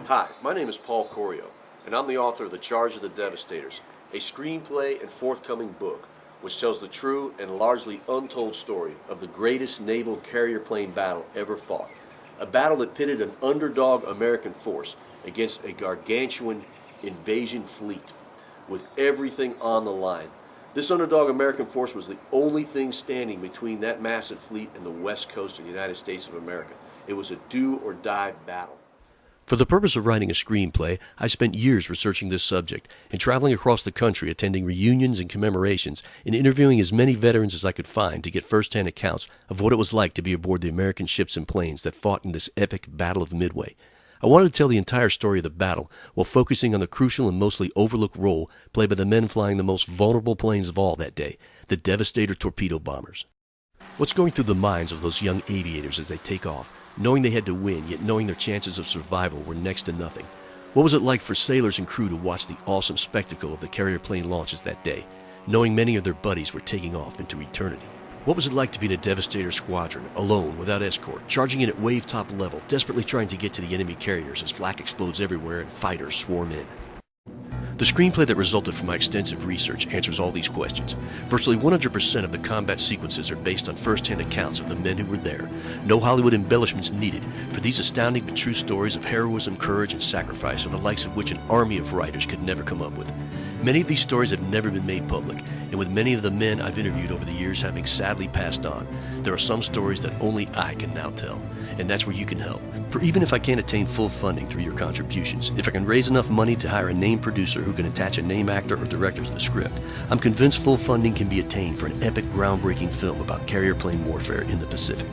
Hi, my name is Paul Corio, and I'm the author of The Charge of the Devastators, a screenplay and forthcoming book which tells the true and largely untold story of the greatest naval carrier plane battle ever fought. A battle that pitted an underdog American force against a gargantuan invasion fleet with everything on the line. This underdog American force was the only thing standing between that massive fleet and the west coast of the United States of America. It was a do-or-die battle. For the purpose of writing a screenplay, I spent years researching this subject and traveling across the country attending reunions and commemorations and interviewing as many veterans as I could find to get first-hand accounts of what it was like to be aboard the American ships and planes that fought in this epic Battle of Midway. I wanted to tell the entire story of the battle while focusing on the crucial and mostly overlooked role played by the men flying the most vulnerable planes of all that day, the Devastator torpedo bombers. What's going through the minds of those young aviators as they take off, knowing they had to win, yet knowing their chances of survival were next to nothing? What was it like for sailors and crew to watch the awesome spectacle of the carrier plane launches that day, knowing many of their buddies were taking off into eternity? What was it like to be in a Devastator squadron, alone, without escort, charging in at wave-top level, desperately trying to get to the enemy carriers as flak explodes everywhere and fighters swarm in? The screenplay that resulted from my extensive research answers all these questions. Virtually 100% of the combat sequences are based on first-hand accounts of the men who were there. No Hollywood embellishments needed for these astounding but true stories of heroism, courage, and sacrifice are the likes of which an army of writers could never come up with. Many of these stories have never been made public, and with many of the men I've interviewed over the years having sadly passed on, there are some stories that only I can now tell, and that's where you can help. For even if I can't attain full funding through your contributions, if I can raise enough money to hire a named producer who can attach a name actor or director to the script, I'm convinced full funding can be attained for an epic, groundbreaking film about carrier plane warfare in the Pacific.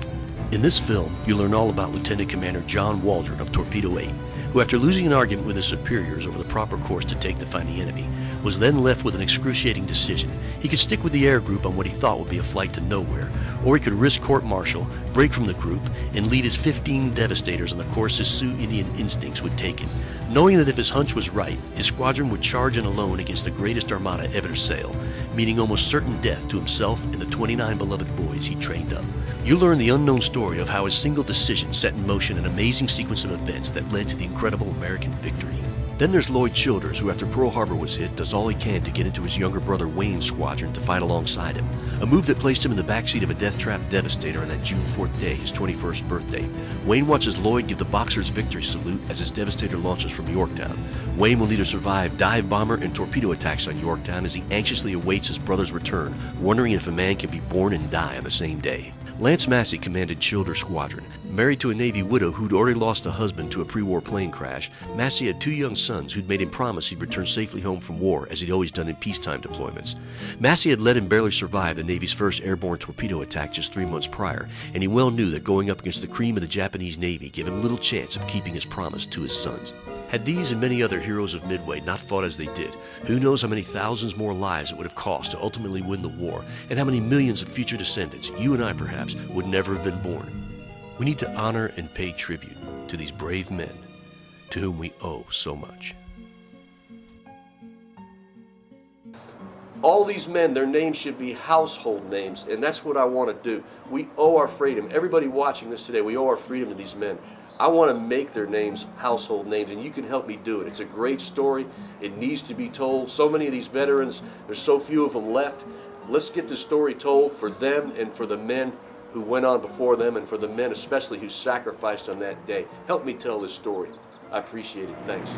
In this film, you learn all about Lieutenant Commander John Waldron of Torpedo 8, who after losing an argument with his superiors over the proper course to take to find the enemy, was then left with an excruciating decision. He could stick with the air group on what he thought would be a flight to nowhere, or he could risk court-martial, break from the group, and lead his 15 Devastators on the course his Sioux Indian instincts would take him, knowing that if his hunch was right, his squadron would charge in alone against the greatest armada ever to sail, meaning almost certain death to himself and the 29 beloved boys he trained up. You learn the unknown story of how his single decision set in motion an amazing sequence of events that led to the incredible American victory. Then there's Lloyd Childers, who after Pearl Harbor was hit, does all he can to get into his younger brother Wayne's squadron to fight alongside him, a move that placed him in the backseat of a death-trapped Devastator on that June 4th day, his 21st birthday. Wayne watches Lloyd give the Boxer's victory salute as his Devastator launches from Yorktown. Wayne will either survive dive bomber and torpedo attacks on Yorktown as he anxiously awaits his brother's return, wondering if a man can be born and die on the same day. Lance Massey commanded Childers' squadron. Married to a Navy widow who'd already lost a husband to a pre-war plane crash, Massey had 2 young sons who'd made him promise he'd return safely home from war, as he'd always done in peacetime deployments. Massey had let him barely survive the Navy's first airborne torpedo attack just 3 months prior, and he well knew that going up against the cream of the Japanese Navy gave him little chance of keeping his promise to his sons. Had these and many other heroes of Midway not fought as they did, who knows how many thousands more lives it would have cost to ultimately win the war, and how many millions of future descendants, you and I perhaps, would never have been born. We need to honor and pay tribute to these brave men to whom we owe so much. All these men, their names should be household names, and that's what I want to do. We owe our freedom. Everybody watching this today, we owe our freedom to these men. I want to make their names household names, and you can help me do it. It's a great story. It needs to be told. So many of these veterans, there's so few of them left. Let's get the story told for them and for the men who went on before them, and for the men especially who sacrificed on that day. Help me tell this story. I appreciate it. Thanks.